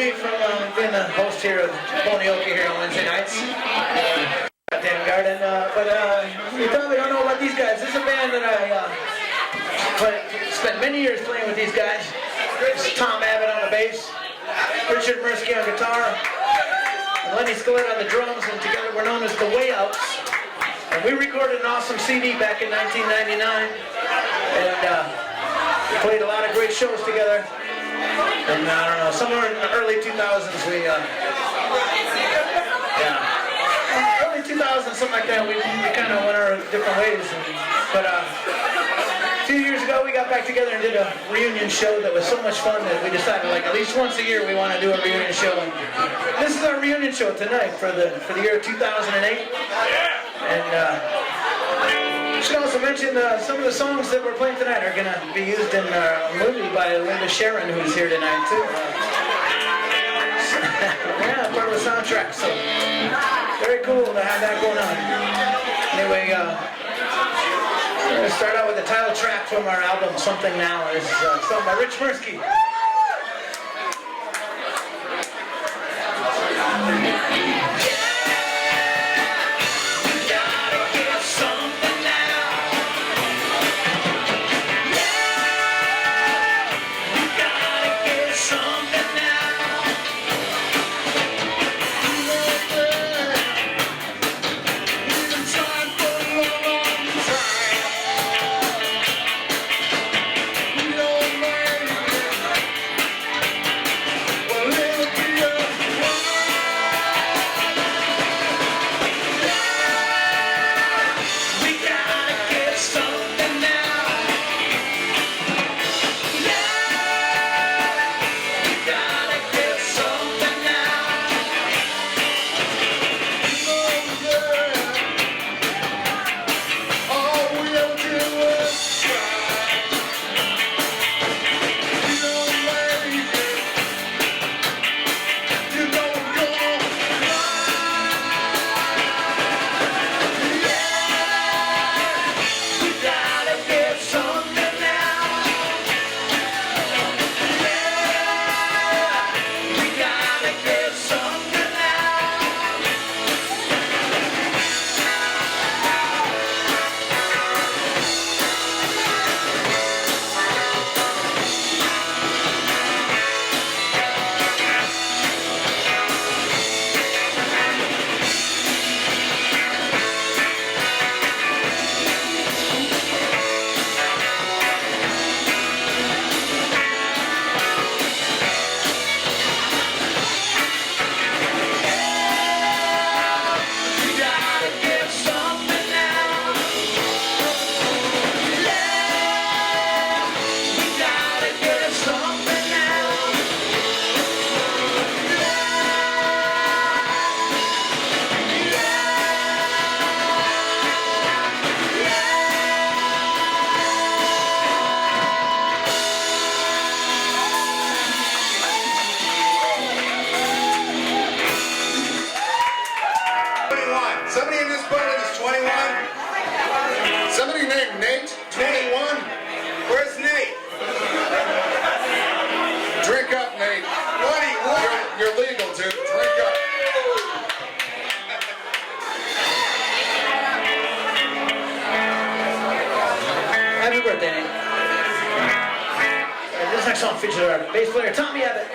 me from being the host here of Bonioki here on Wednesday nights. Goddamn garden. But you probably don't know about these guys. This is a band that I spent many years playing with these guys. This is Tom Abbott on the bass, Richard Mirsky on guitar, and Lenny Skelet on the drums, and together we're known as the WayOutz. And we recorded an awesome CD back in 1999, and played a lot of great shows together. And I don't know, somewhere in the early 2000s we, early 2000s, something like that, we kind of went our different ways. But a few years ago we got back together and did a reunion show that was so much fun that we decided, like, at least once a year we want to do a reunion show. And this is our reunion show tonight for the year 2008. And I should also mention some of the songs that we're playing tonight are going to be used in a movie by Linda Sharon, who's here tonight too. Yeah, part of the soundtrack, so very cool to have that going on. Anyway, we're going to start out with the title track from our album, Something Now. This is sung by Rich Mirsky. Somebody in this building is 21? Somebody named Nate, 21? Where's Nate? Drink up, Nate. What? You're legal, dude. Drink up. Happy birthday, Nate. This next song features our bass player, Tommy Abbott.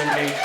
human being.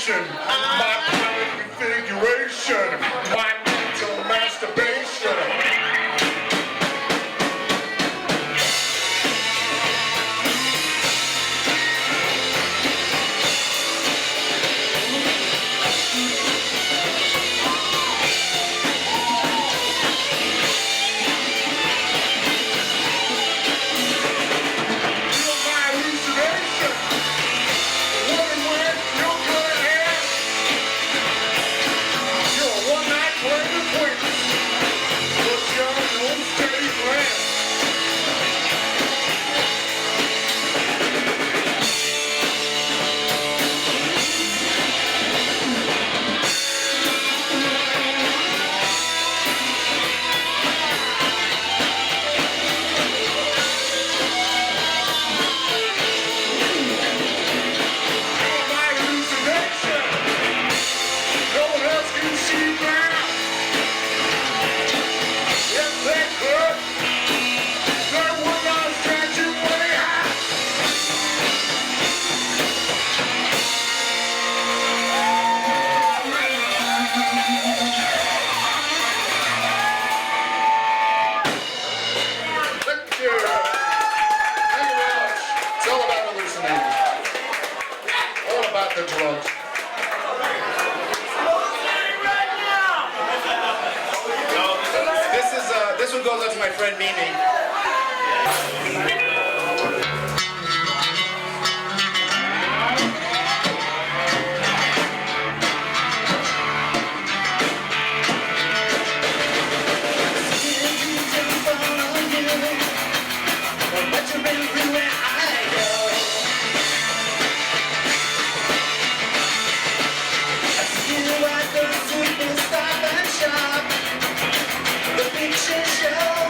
My configuration, my mental masturbation. The drugs. This one goes out to my friend Mimi. The picture show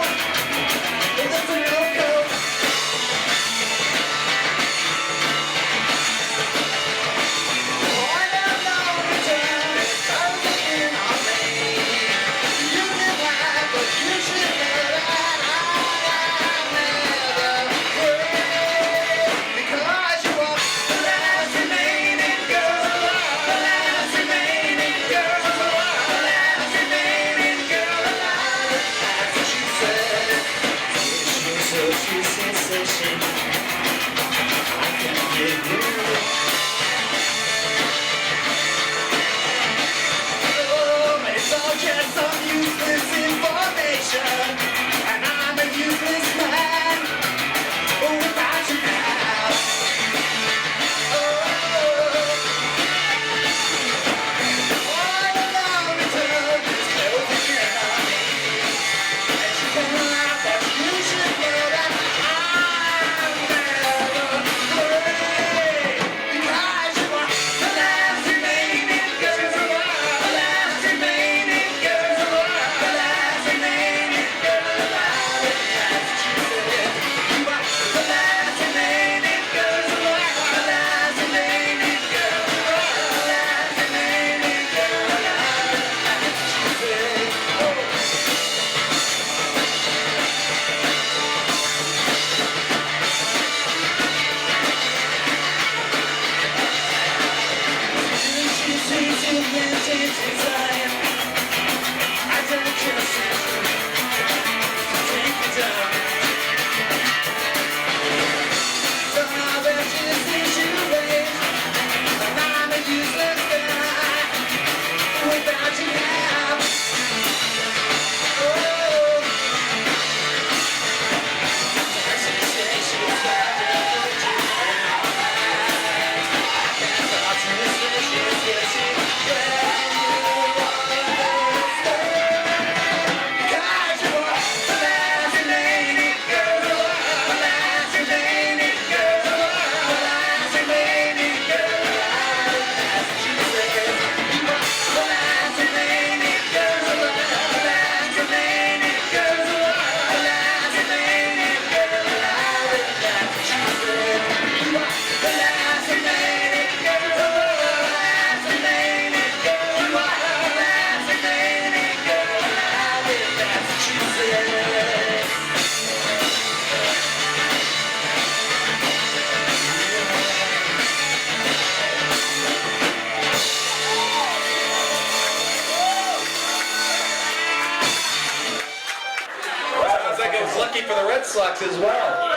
lucky for the Red Sox as well.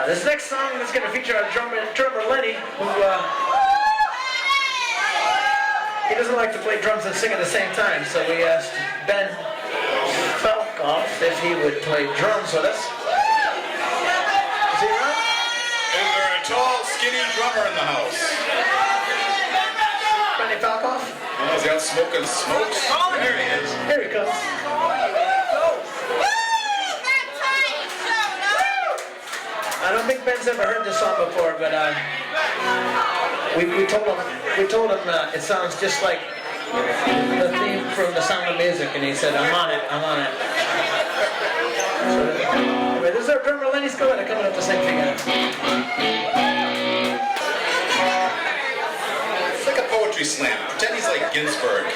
This next song is going to feature our drummer Lenny, who he doesn't like to play drums and sing at the same time, so we asked Ben Falkoff if he would play drums with us. Is he around? Is there a tall, skinny drummer in the house? Benny Falkoff? Oh, is he out smoking smokes? There he is. Here he comes. I don't think Ben's ever heard this song before, but we told him it sounds just like the theme from The Sound of Music, and he said, I'm on it. So, anyway, this is our drummer Lenny Scott coming up to sing together. It's like a poetry slam. Pretend he's like Ginsberg.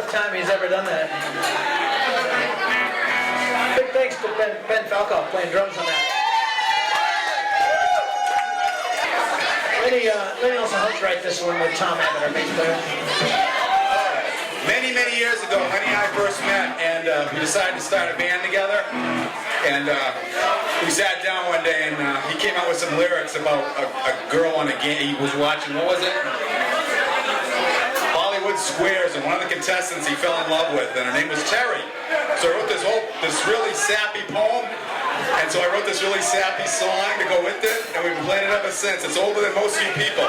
fourth time he's ever done that. Big thanks to Ben Falco playing drums on that. Lenny also helped write this one with Tom Abbott, our bass player. Many, many years ago, Lenny and I first met, and we decided to start a band together. And we sat down one day, and he came out with some lyrics about a girl on a game he was watching. What was it? Hollywood Squares, and one of the contestants he fell in love with, and her name was Terry. So I wrote this really sappy poem, and so I wrote this really sappy song to go with it, and we've been playing it ever since. It's older than most of you people.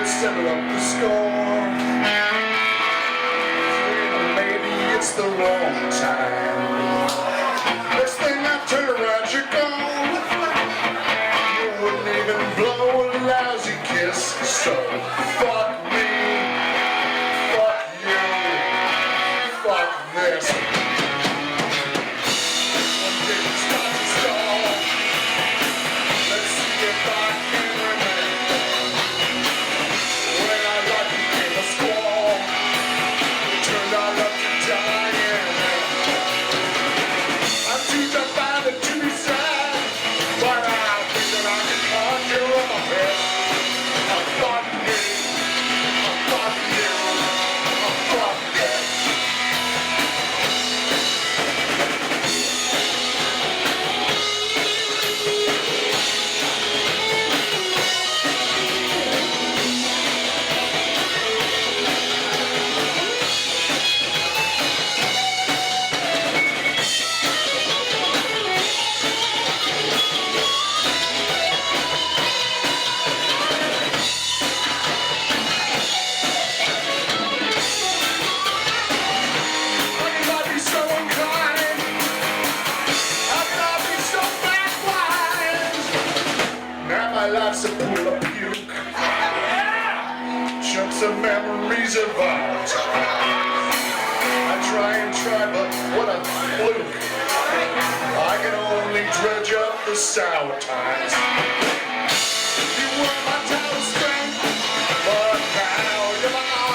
Settle up the score. Maybe it's the wrong time. Next thing I turn around, you're gone. You wouldn't even blow a lousy kiss. So fuck me, fuck you, fuck this. One day we start to stall. Let's see if I can remember. When I like became a squall, it turned out up to dying. I'm too divided to be sad, but I think that I can conjure up a head. I'm fucking you, I'm fucking you, I'm fucking this. My life's a pool of puke. Chunks of memories of our time. I try, but what a fluke. I can only dredge up the sour times. You were my total strength, but now you're my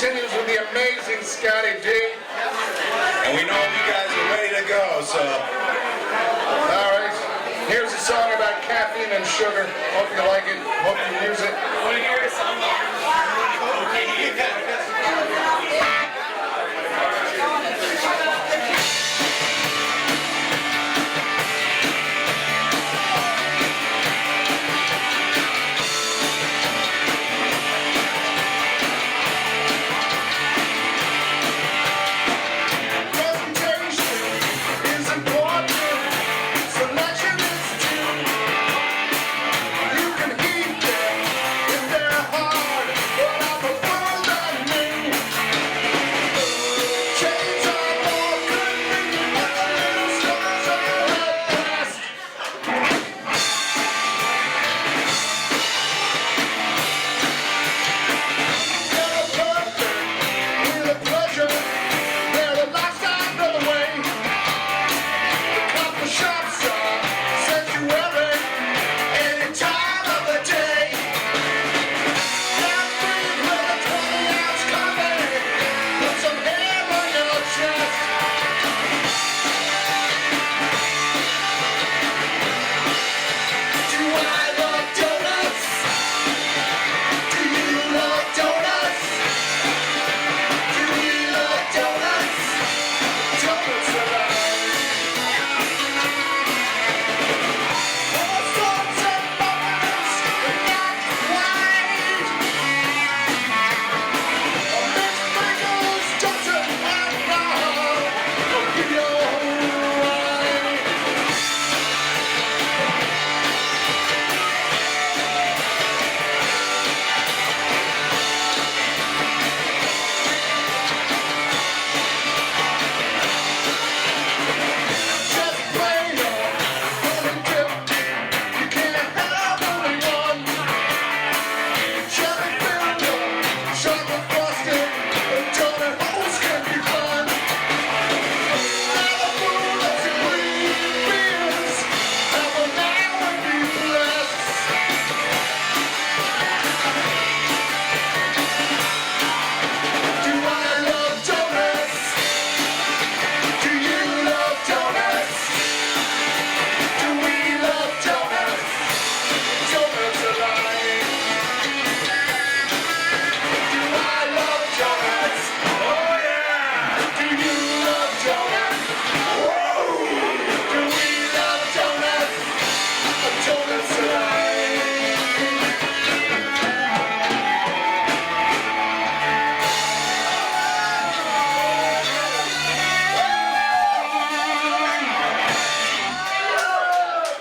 continues with the amazing Scotty D. And we know you guys are ready to go, so. All right, here's a song about caffeine and sugar. Hope you like it. Hope you use it.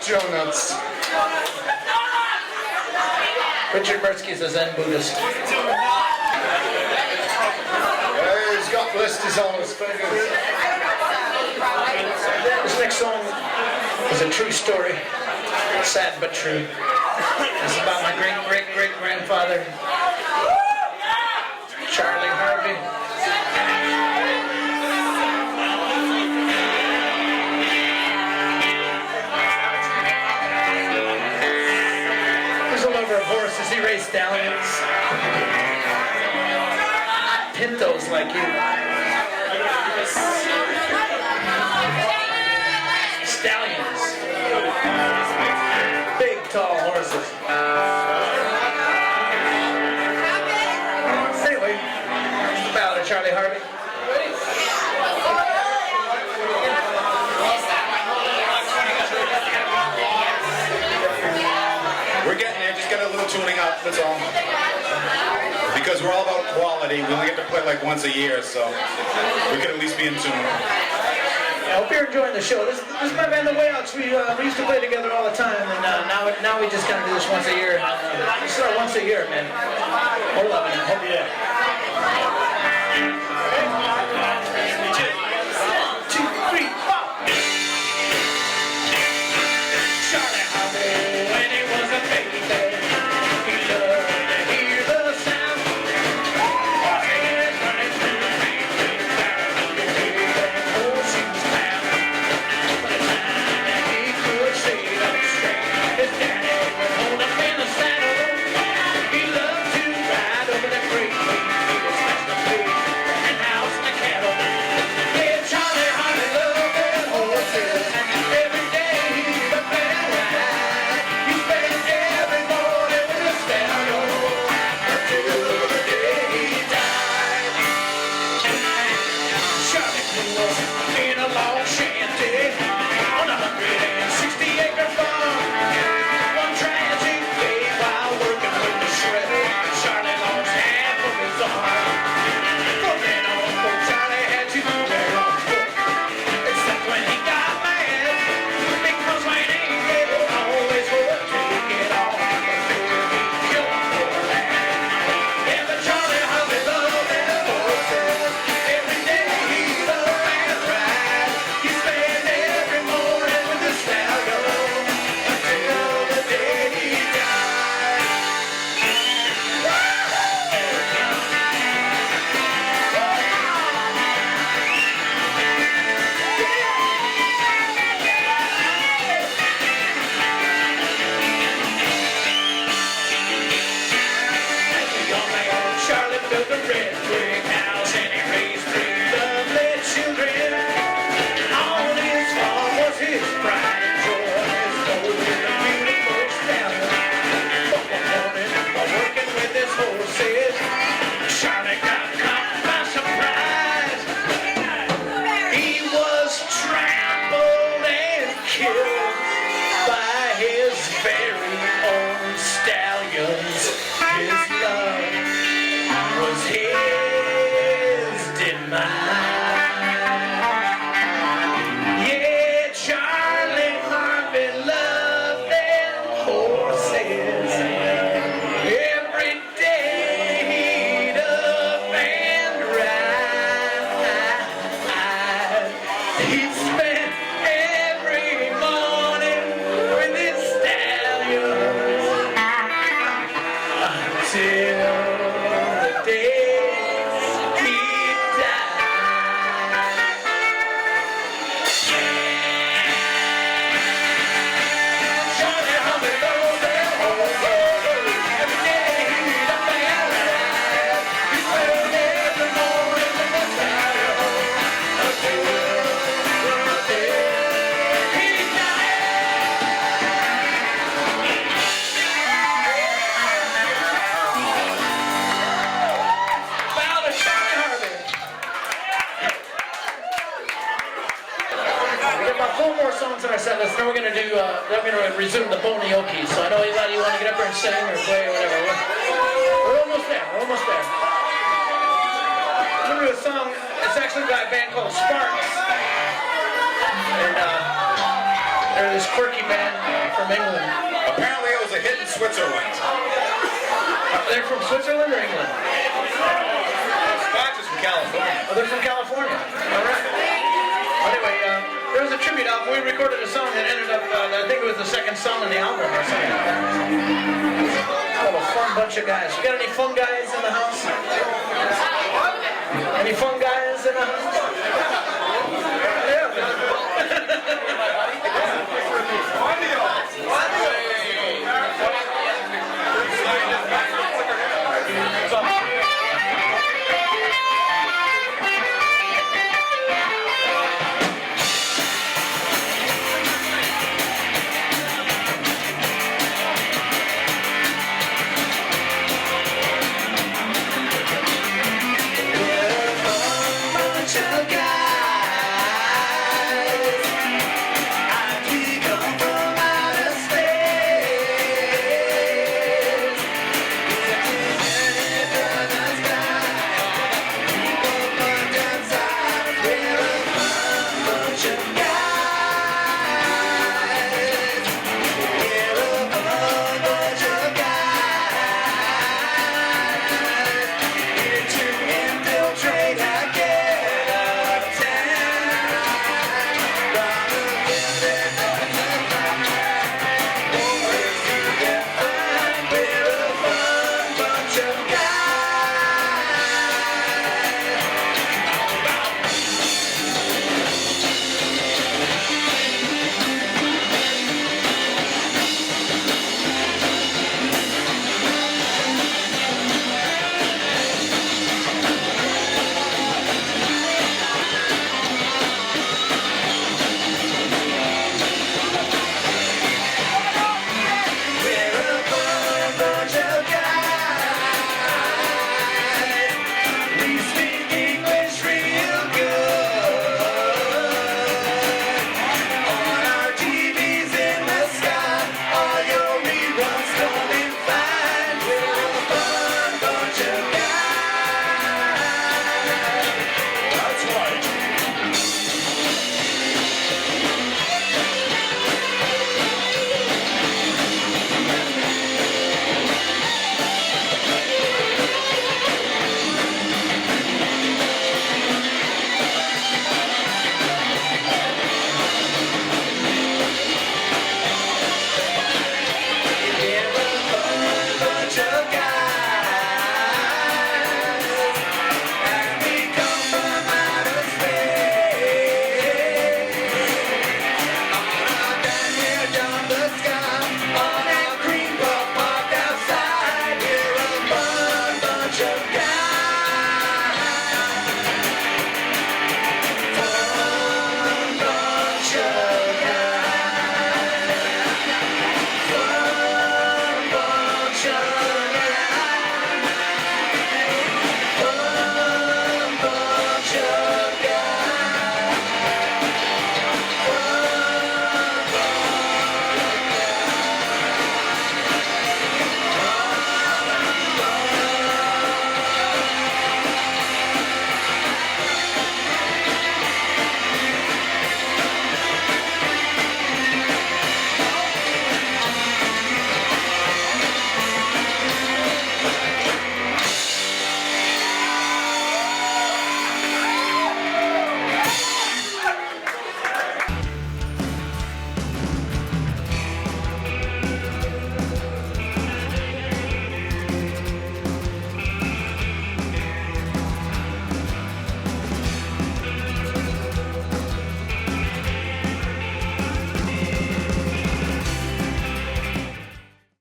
Donuts. Richard Bertsky is a Zen Buddhist. He's got blisters on his fingers. This next song is a true story. Sad but true. It's about my great-great-great-grandfather, Charlie Harvey. Of horses, he raced stallions, not pintos like you. Stallions, big tall horses. Anyway, the ballad of Charlie Harvey. We're getting there, just got a little tuning up, that's all. Because we're all about quality, we only get to play like once a year, so we could at least be in tune. I hope you're enjoying the show. This is my band, the WayOutz. We used to play together all the time, and now we just kind of do this once a year. This is our once a year, man. We're loving it. Hope you do. 1, 2, 3, 4. Charlie Harvey, when he was a baby, he loved to hear the sound. Horses running through the fields, down the hill, and horseshoes pound. By the time that he could sit up straight, his daddy would hold him in the saddle. He loved to ride over that great wheel. in a log shanty on a 160-acre farm. One tragic day while working with the shredder, Charlie lost half of his arm. From then on, poor Charlie had to wear a book, except when he got mad, because when he did, always worked to get off. Yeah, but Charlie Harvey loved them horses. Every day he'd up and ride. He spent every morning with the stallion until the day he died. Young man Charlie built a red brick house and he raised three lovely children. On his farm was his pride and joy, his golden and beautiful stallion. But one morning, while working with his horses, Charlie got caught by surprise. He was trampled and killed by his very own stallions. His love was his demise. Yeah, Charlie Harvey loved them horses. Every day he'd up and ride. He spent every morning with his stallions until the day he died. Charlie Harvey loved them horses. Every day he'd up and ride. He spent every morning with his stallions until the day he died. About a Charlie Harvey. We got about 4 more songs in our set list, then we're gonna do. Then we're gonna resume the Bonioki. So I know anybody you want to get up there and sing or play or whatever. We're almost there. We're almost there. We're gonna do a song. It's actually by a band called Sparks, and they're this quirky band from England. Apparently it was a hit in Switzerland. They're from Switzerland or England? Sparks is from California. Oh, they're from California. All right. Anyway, there was a tribute album. We recorded a song that ended up, I think it was the second song on the album or something like that. What a fun bunch of guys. You got any fun guys in the house? Any fun guys in the house?